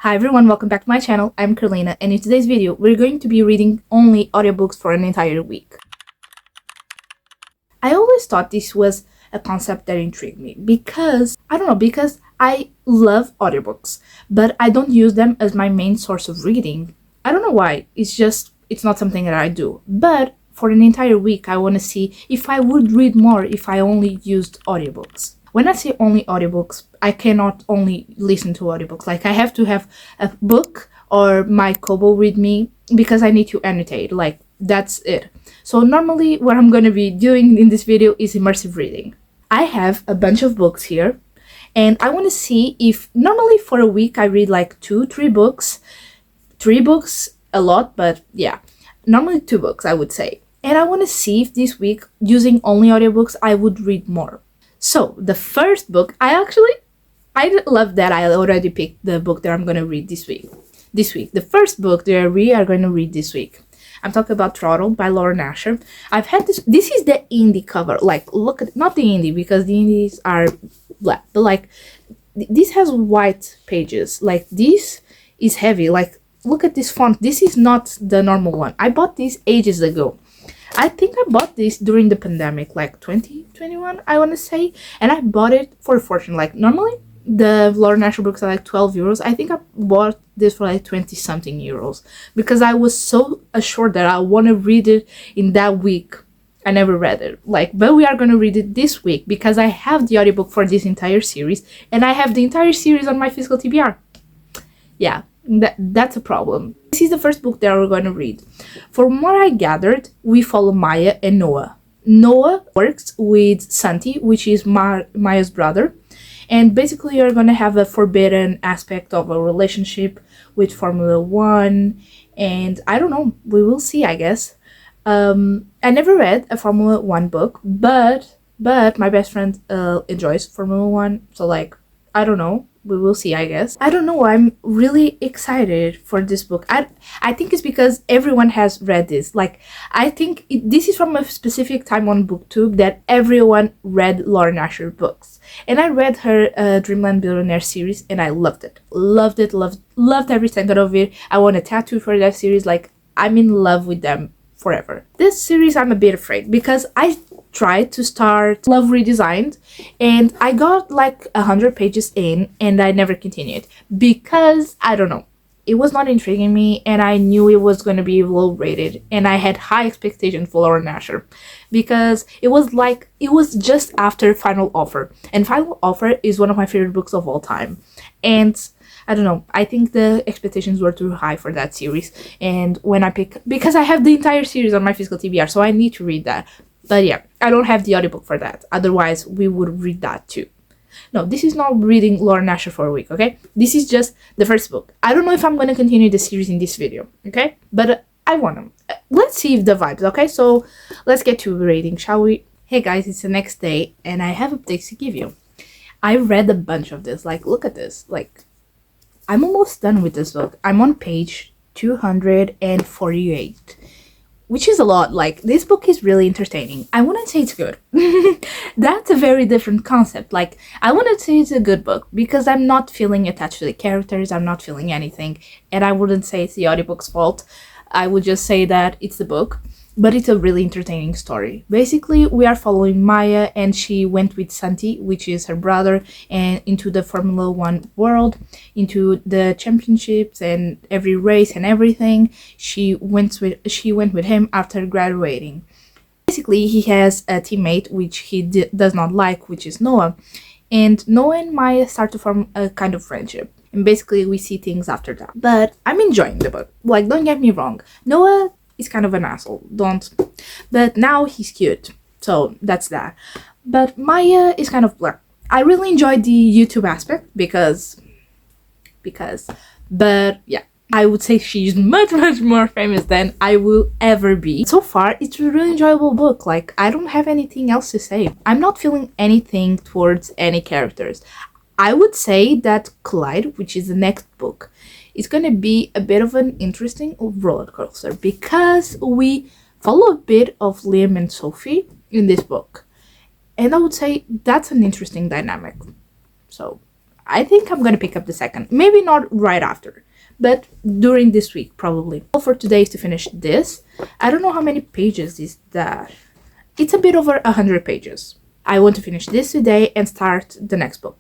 Hi everyone, welcome back to my channel. I'm Carolina, and in today's video, we're going to be reading only audiobooks for an entire week. I always thought this was a concept that intrigued me because I love audiobooks, but I don't use them as my main source of reading. I don't know why, it's not something that I do, but for an entire week, I want to see if I would read more if I only used audiobooks. When I say only audiobooks, I cannot only listen to audiobooks. Like, I have to have a book or my Kobo with me because I need to annotate. Like, that's it. So normally what I'm going to be doing in this video is immersive reading. I have a bunch of books here, and I want to see if normally for a week I read like 2-3 books. 3 books, a lot, but yeah, normally 2 books I would say. And I want to see if this week, using only audiobooks, I would read more. So the first book, I love that I already picked the book that I'm going to read this week. The first book that we are going to read this week. I'm talking about Throttled by Laura Nasher. I've had this is the indie cover. Like, look at, not the indie because the indies are black, but like this has white pages. Like, this is heavy. Like, look at this font. This is not the normal one. I bought this ages ago. I think I bought this during the pandemic, like 2021, I want to say. And I bought it for a fortune. Like, normally the Laura Nasher books are like 12 euros. I think I bought this for like 20 something euros because I was so assured that I want to read it in that week. I never read it. Like, but we are going to read it this week because I have the audiobook for this entire series and I have the entire series on my physical TBR. Yeah, that's a problem. This is the first book that we're going to read. From what I gathered, we follow Maya and Noah. Noah works with Santi, which is Maya's brother, and basically you're going to have a forbidden aspect of a relationship with Formula 1, and I don't know, we will see, I guess. I never read a Formula 1 book, but my best friend enjoys Formula 1, so like, I don't know. We will see, I guess. I don't know. I'm really excited for this book. I think it's because everyone has read this. Like, I think this is from a specific time on BookTube that everyone read Laura Nasher books. And I read her Dreamland Billionaire series and I loved it. Loved every second of it. I want a tattoo for that series. Like, I'm in love with them forever. This series I'm a bit afraid because I tried to start Love Redesigned and I got like 100 pages in and I never continued because I don't know, it was not intriguing me and I knew it was going to be low rated and I had high expectations for Laura Nasher because it was just after Final Offer, and Final Offer is one of my favorite books of all time, and I don't know, I think the expectations were too high for that series. And when I because I have the entire series on my physical TBR, so I need to read that. But yeah, I don't have the audiobook for that. Otherwise, we would read that too. No, this is not reading Laura Nasher for a week, okay? This is just the first book. I don't know if I'm going to continue the series in this video, okay? But I want to. Let's see if the vibes, okay? So let's get to reading, shall we? Hey guys, it's the next day and I have updates to give you. I read a bunch of this. Like, look at this. Like, I'm almost done with this book. I'm on page 248, which is a lot. Like, this book is really entertaining. I wouldn't say it's good. That's a very different concept. Like, I wouldn't say it's a good book because I'm not feeling attached to the characters. I'm not feeling anything. And I wouldn't say it's the audiobook's fault. I would just say that it's the book. But it's a really entertaining story. Basically, we are following Maya, and she went with Santi, which is her brother, and into the Formula 1 world, into the championships and every race and everything. She went with him after graduating. Basically, he has a teammate which he does not like, which is Noah. And Noah and Maya start to form a kind of friendship. And basically, we see things after that. But I'm enjoying the book. Like, don't get me wrong. Noah is kind of an asshole, but now he's cute, so that's that. But Maya is kind of blur. I really enjoyed the YouTube aspect because but yeah, I would say she's much more famous than I will ever be. So far, it's a really enjoyable book. Like, I don't have anything else to say. I'm not feeling anything towards any characters. I would say that Collide, which is the next book, it's going to be a bit of an interesting roller coaster because we follow a bit of Liam and Sophie in this book. And I would say that's an interesting dynamic. So I think I'm gonna pick up the second. Maybe not right after, but during this week probably. All for today is to finish this. I don't know how many pages is that. It's a bit over 100 pages. I want to finish this today and start the next book.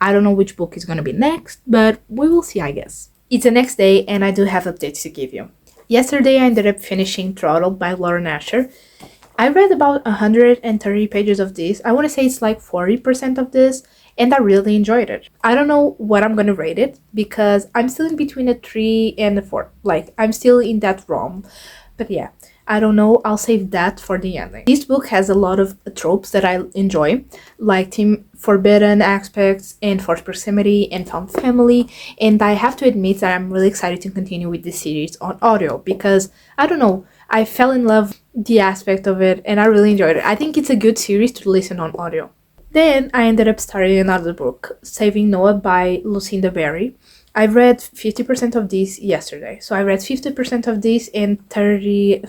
I don't know which book is gonna be next, but we will see, I guess. It's the next day and I do have updates to give you. Yesterday I ended up finishing Throttled by Lauren Asher. I read about 130 pages of this. I want to say it's like 40% of this, and I really enjoyed it. I don't know what I'm going to rate it because I'm still in between a 3 and a 4. Like, I'm still in that realm. But yeah, I don't know. I'll save that for the ending. This book has a lot of tropes that I enjoy, like forbidden aspects and forced proximity and found family. And I have to admit that I'm really excited to continue with this series on audio because, I don't know, I fell in love with the aspect of it and I really enjoyed it. I think it's a good series to listen on audio. Then I ended up starting another book, Saving Noah by Lucinda. I read 50% of this yesterday. So I read 50% of this and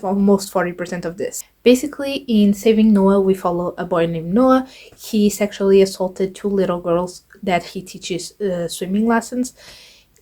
almost 40% of this. Basically, in Saving Noah, we follow a boy named Noah. He sexually assaulted 2 little girls that he teaches swimming lessons.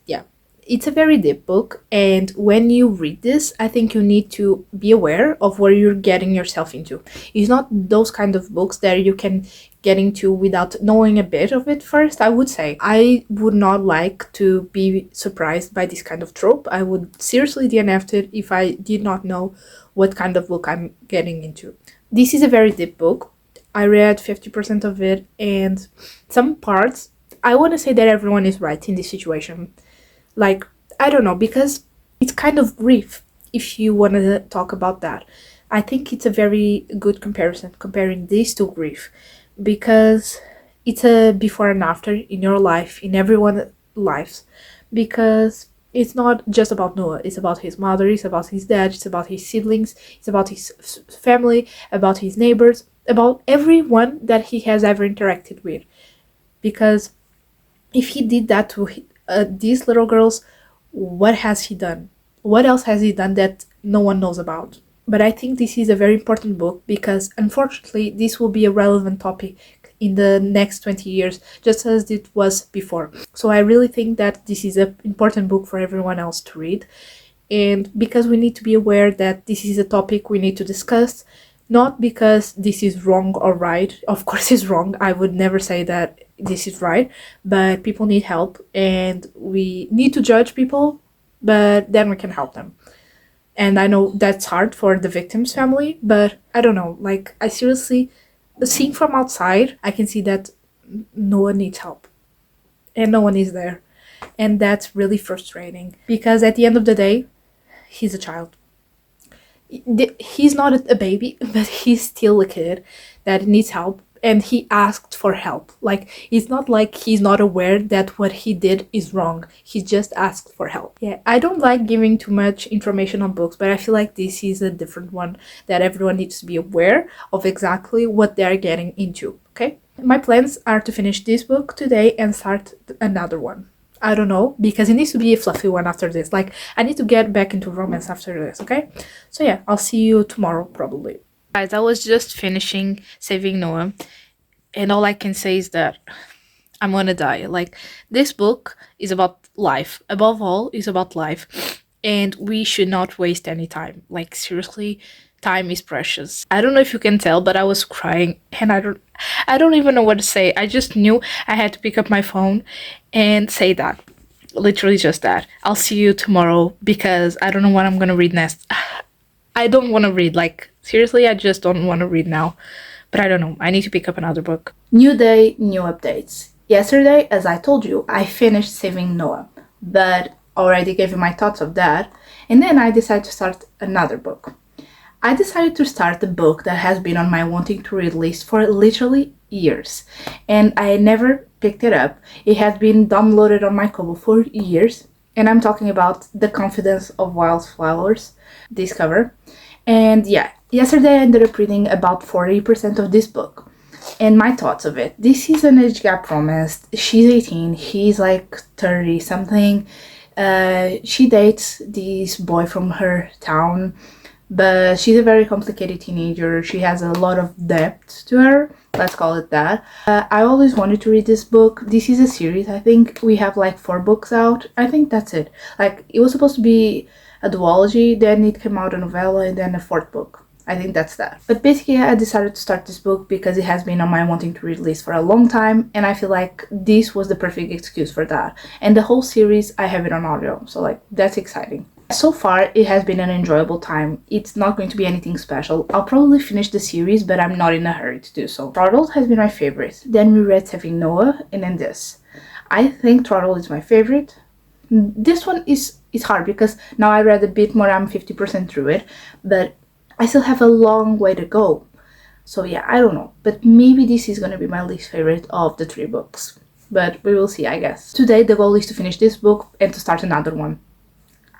Yeah. It's a very deep book, and when you read this, I think you need to be aware of where you're getting yourself into. It's not those kind of books that you can get into without knowing a bit of it first, I would say. I would not like to be surprised by this kind of trope. I would seriously DNF it if I did not know what kind of book I'm getting into. This is a very deep book. I read 50% of it, and some parts, I want to say that everyone is right in this situation. Like, I don't know, because it's kind of grief if you want to talk about that. I think it's a very good comparison, comparing this to grief, because it's a before and after in your life, in everyone's lives, because it's not just about Noah, it's about his mother, it's about his dad, it's about his siblings, it's about his family, about his neighbors, about everyone that he has ever interacted with. Because if he did that to these little girls, what has he done? What else has he done that no one knows about? But I think this is a very important book because, unfortunately, this will be a relevant topic in the next 20 years, just as it was before. So I really think that this is an important book for everyone else to read. And because we need to be aware that this is a topic we need to discuss, not because this is wrong or right. Of course it's wrong. I would never say that this is right, but people need help and we need to judge people, but then we can help them. And I know that's hard for the victim's family, but I don't know, like, I seriously, seeing from outside, I can see that no one needs help and no one is there. And that's really frustrating because at the end of the day, he's a child. He's not a baby, but he's still a kid that needs help, and he asked for help. Like, it's not like he's not aware that what he did is wrong. He just asked for help. Yeah, I don't like giving too much information on books, but I feel like this is a different one that everyone needs to be aware of exactly what they're getting into, okay? My plans are to finish this book today and start another one. I don't know, because it needs to be a fluffy one after this. Like, I need to get back into romance after this, okay? So yeah, I'll see you tomorrow, probably. Guys, I was just finishing Saving Noah, and all I can say is that I'm gonna die. Like, this book is about life. Above all, is about life. And we should not waste any time. Like, seriously, time is precious. I don't know if you can tell, but I was crying, and I don't even know what to say. I just knew I had to pick up my phone and say that. Literally just that. I'll see you tomorrow because I don't know what I'm gonna read next. I don't want to read. Like, seriously, I just don't want to read now. But I don't know. I need to pick up another book. New day, new updates. Yesterday, as I told you, I finished Saving Noah, but already gave you my thoughts of that. And then I decided to start another book. I decided to start a book that has been on my wanting to read list for literally years, and I never picked it up. It has been downloaded on my Kobo for years, and I'm talking about The Confidence of Wildflowers, this cover. And yeah, yesterday I ended up reading about 40% of this book, and my thoughts of it. This is an age gap romance. She's 18, he's like 30 something. She dates this boy from her town, but she's a very complicated teenager. She has a lot of debt to her, let's call it that. I always wanted to read this book. This is a series. I think we have like 4 books out. I think that's it. Like, it was supposed to be a duology, then it came out a novella, and then a 4th book. I think that's that. But basically, I decided to start this book because it has been on my wanting to read list for a long time, and I feel like this was the perfect excuse for that. And the whole series, I have it on audio, so like, that's exciting. So far, it has been an enjoyable time. It's not going to be anything special. I'll probably finish the series, but I'm not in a hurry to do so. Throttled has been my favorite. Then we read Saving Noah, and then this. I think Throttled is my favorite. This one is hard because now I read a bit more. I'm 50% through it, but I still have a long way to go. So yeah, I don't know. But maybe this is going to be my least favorite of the 3 books. But we will see, I guess. Today, the goal is to finish this book and to start another one.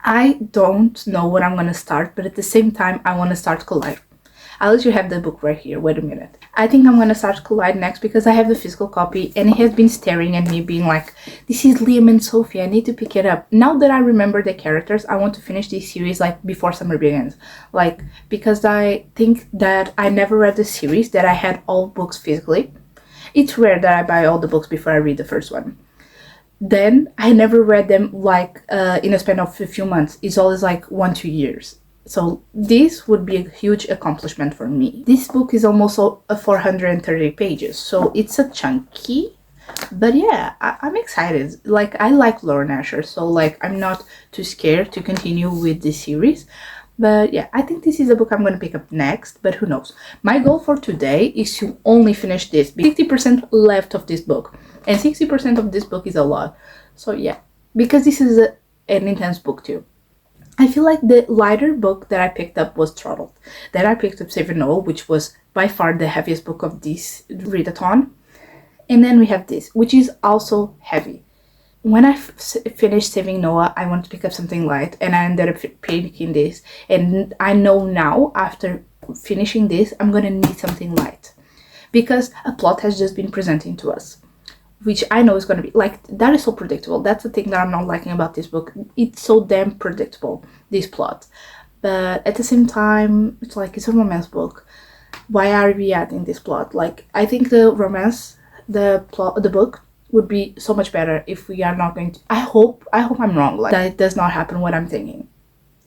I don't know what I'm going to start, but at the same time, I want to start Collide. I'll let you have the book right here. Wait a minute. I think I'm going to start Collide next because I have the physical copy and it has been staring at me being like, this is Liam and Sophie. I need to pick it up. Now that I remember the characters, I want to finish this series like before summer begins. Like, because I think that I never read the series, that I had all books physically. It's rare that I buy all the books before I read the first one. Then I never read them like in a span of a few months. It's always like 1-2 years. So this would be a huge accomplishment for me. This book is almost 430 pages, so it's a chunky, but yeah, I'm excited. Like, I like Lauren Asher, so like, I'm not too scared to continue with this series. But yeah, I think this is a book I'm going to pick up next, but who knows. My goal for today is to only finish this. 60% left of this book, and 60% of this book is a lot. So yeah, because this is an intense book too. I feel like the lighter book that I picked up was Throttled. Then I picked up Saving Noah, which was by far the heaviest book of this readathon. And then we have this, which is also heavy. When I finished Saving Noah, I wanted to pick up something light, and I ended up picking this. And I know now, after finishing this, I'm going to need something light. Because a plot has just been presenting to us, which I know is going to be, like, that is so predictable. That's the thing that I'm not liking about this book. It's so damn predictable, this plot. But at the same time, it's like, it's a romance book. Why are we adding this plot? Like, I think the romance, the book would be so much better if we are not going to... I hope I'm wrong. Like, that it does not happen what I'm thinking.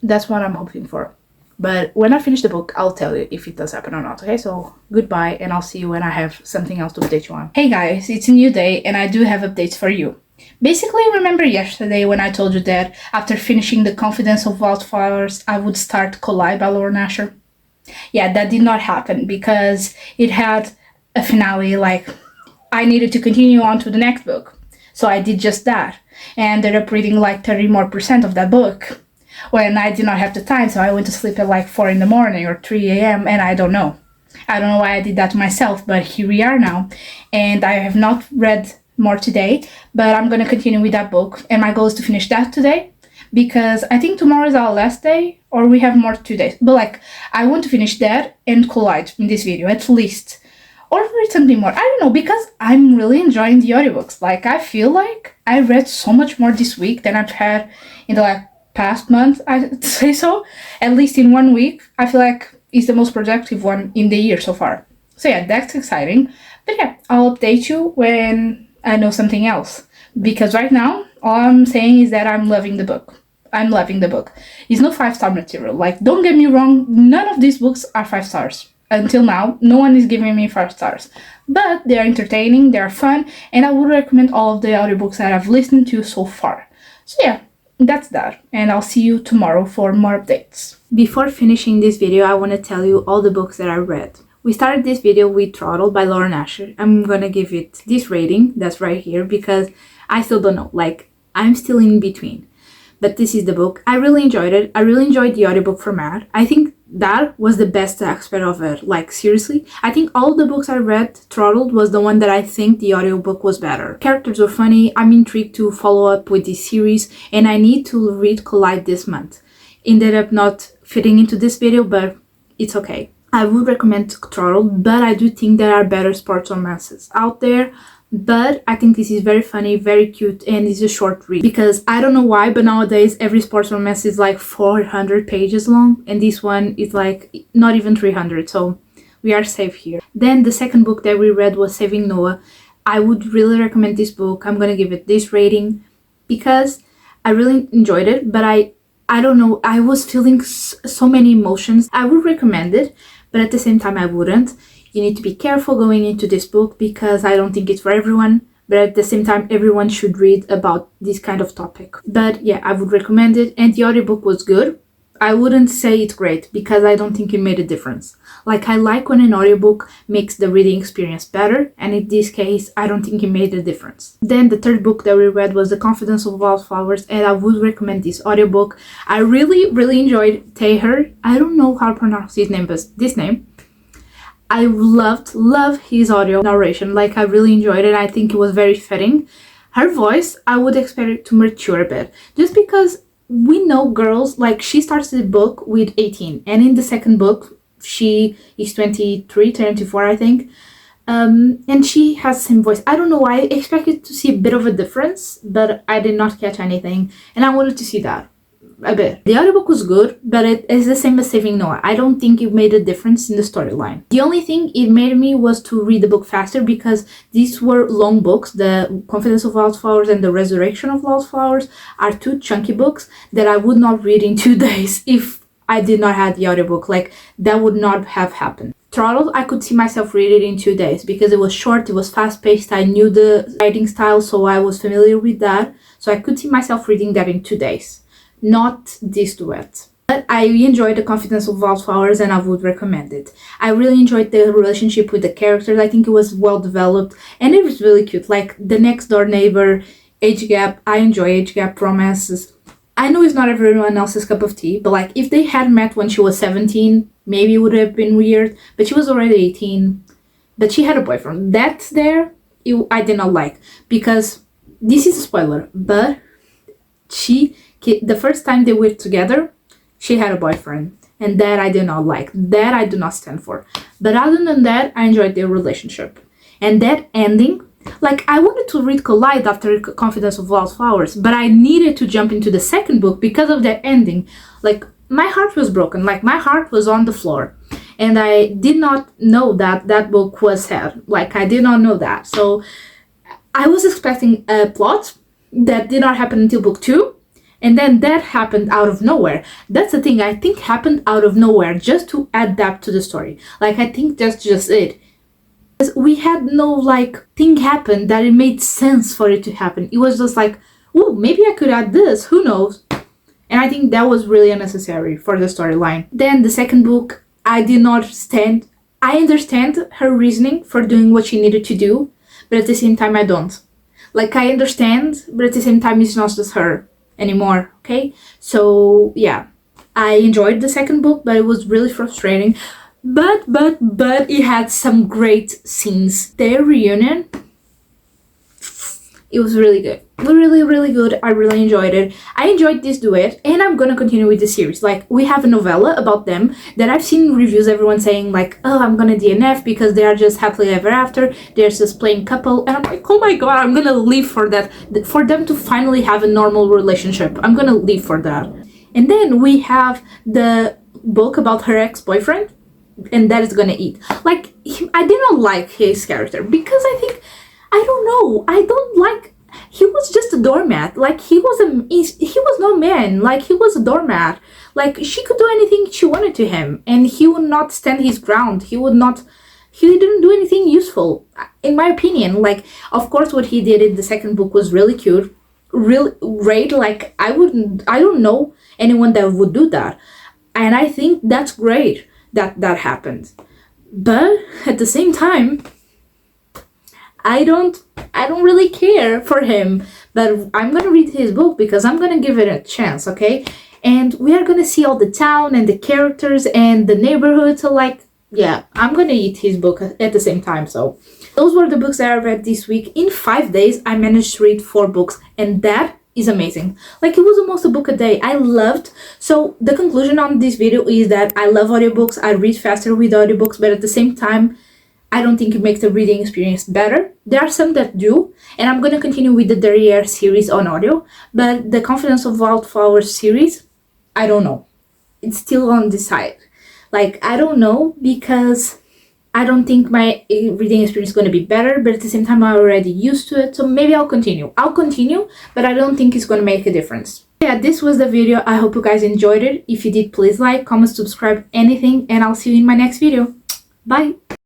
That's what I'm hoping for. But when I finish the book, I'll tell you if it does happen or not, okay? So goodbye, and I'll see you when I have something else to update you on. Hey guys, it's a new day, and I do have updates for you. Basically, remember yesterday when I told you that after finishing The Confidence of Wildflowers, I would start Collide by Lauren Asher? Yeah, that did not happen because it had a finale. Like, I needed to continue on to the next book. So I did just that, and ended up reading like 30% more of that book. When I did not have the time, so I went to sleep at like 4 in the morning or 3 a.m. and I don't know why I did that to myself, but here we are now. And I have not read more today, but I'm going to continue with that book. And my goal is to finish that today because I think tomorrow is our last day, or we have more 2 days. But like, I want to finish that and Collide in this video, at least. Or read something more. I don't know, because I'm really enjoying the audiobooks. Like, I feel like I read so much more this week than I've had in the past month, I'd say so. At least in 1 week, I feel like it's the most productive one in the year so far. So yeah, that's exciting. But yeah, I'll update you when I know something else. Because right now, all I'm saying is that I'm loving the book. I'm loving the book. It's no 5-star material. Like, don't get me wrong, none of these books are 5 stars. Until now, no one is giving me 5 stars. But they are entertaining, they are fun, and I would recommend all of the audiobooks that I've listened to so far. So yeah, that's that, and I'll see you tomorrow for more updates. Before finishing this video, I want to tell you all the books that I read. We started this video with Throttled by Lauren Asher. I'm gonna give it this rating, that's right here, because I still don't know, like, I'm still in between. But this is the book. I really enjoyed it. I really enjoyed the audiobook format. I think that was the best aspect of it. Like, seriously, I think all the books I read, Throttled was the one that I think the audiobook was better. Characters were funny. I'm intrigued to follow up with this series, and I need to read Collide this month. Ended up not fitting into this video, but it's okay. I would recommend Throttled, but I do think there are better sports romances out there. But I think this is very funny, very cute, and it's a short read. Because I don't know why, but nowadays every sports romance is like 400 pages long, and this one is like not even 300. So We are safe here. Then the second book that we read was Saving Noah. I would really recommend this book. I'm gonna give it this rating because I really enjoyed it, but I don't know, I was feeling so many emotions. I would recommend it, but at the same time I wouldn't. You need to be careful going into this book because I don't think it's for everyone, but at the same time everyone should read about this kind of topic. But yeah, I would recommend it, and the audiobook was good. I wouldn't say it's great because I don't think it made a difference. Like, I like when an audiobook makes the reading experience better, and in this case, I don't think it made a difference. Then the third book that we read was The Confidence of Wildflowers, and I would recommend this audiobook. I really, really enjoyed Heyy. I don't know how to pronounce his name, but this name. I love his audio narration. Like, I really enjoyed it. I think it was very fitting. Her voice, I would expect it to mature a bit, just because we know girls, like, she starts the book with 18, and in the second book she is 23, 24, I think, and she has the same voice. I don't know, I expected to see a bit of a difference, but I did not catch anything, and I wanted to see that a bit. The audiobook was good, but it is the same as Saving Noah. I don't think it made a difference in the storyline. The only thing it made me was to read the book faster, because these were long books. The Confidence of Wildflowers and The Resurrection of Wildflowers are two chunky books that I would not read in 2 days if I did not have the audiobook. Like, that would not have happened. Throttled, I could see myself read it in 2 days because it was short, it was fast-paced, I knew the writing style, so I was familiar with that. So I could see myself reading that in 2 days. Not this duet. But I enjoyed The Confidence of Wildflowers and I would recommend it. I really enjoyed the relationship with the characters. I think it was well developed and it was really cute. Like, the next door neighbor, age gap. I enjoy age gap romances. I know it's not everyone else's cup of tea, but like, if they had met when she was 17, maybe it would have been weird, but she was already 18. But she had a boyfriend. That's there, I did not like, because this is a spoiler, but the first time they were together, she had a boyfriend, and that I did not like. That I do not stand for. But other than that, I enjoyed their relationship. And that ending, like, I wanted to read Collide after Confidence of Wildflowers, but I needed to jump into the second book because of that ending. Like, my heart was broken. Like, my heart was on the floor. And I did not know that that book was sad. Like, I did not know that. So I was expecting a plot that did not happen until book 2. And then that happened out of nowhere. That's the thing, I think happened out of nowhere just to adapt to the story. Like, I think that's just it. Because we had no, like, thing happen that it made sense for it to happen. It was just like, oh, maybe I could add this, who knows? And I think that was really unnecessary for the storyline. Then the second book, I did not stand. I understand her reasoning for doing what she needed to do, but at the same time I don't. Like, I understand, but at the same time it's not just her anymore, okay? So yeah, I enjoyed the second book, but it was really frustrating. But it had some great scenes. Their reunion, it was really good. Really good. I really enjoyed it. I enjoyed this duet, and I'm gonna continue with the series. Like, we have a novella about them that I've seen reviews, everyone saying like, oh, I'm gonna DNF because they are just happily ever after, they're just playing couple, and I'm like, oh my god, I'm gonna live for that, for them to finally have a normal relationship. I'm gonna live for that. And then we have the book about her ex-boyfriend, and that is gonna eat. Like, I did not like his character because I think, I don't know, I don't like, he was just a doormat. Like, he was no man. Like, he was a doormat. Like, she could do anything she wanted to him, and he would not stand his ground. He didn't do anything useful, in my opinion. Like, of course, what he did in the second book was really cute, really great. Like, I don't know anyone that would do that, and I think that's great that happened. But at the same time, I don't really care for him, but I'm gonna read his book because I'm gonna give it a chance, okay? And we are gonna see all the town and the characters and the neighborhood, so like, yeah, I'm gonna eat his book at the same time. So those were the books that I read this week. In 5 days, I managed to read 4 books, and that is amazing. Like, it was almost a book a day. I loved. So the conclusion on this video is that I love audiobooks. I read faster with audiobooks, but at the same time, I don't think it makes the reading experience better. There are some that do, and I'm going to continue with the Derriere series on audio, but the Confidence of Wildflowers series, I don't know. It's still on the side. Like, I don't know, because I don't think my reading experience is going to be better, but at the same time, I'm already used to it, so maybe I'll continue. But I don't think it's going to make a difference. Yeah, this was the video. I hope you guys enjoyed it. If you did, please like, comment, subscribe, anything, and I'll see you in my next video. Bye!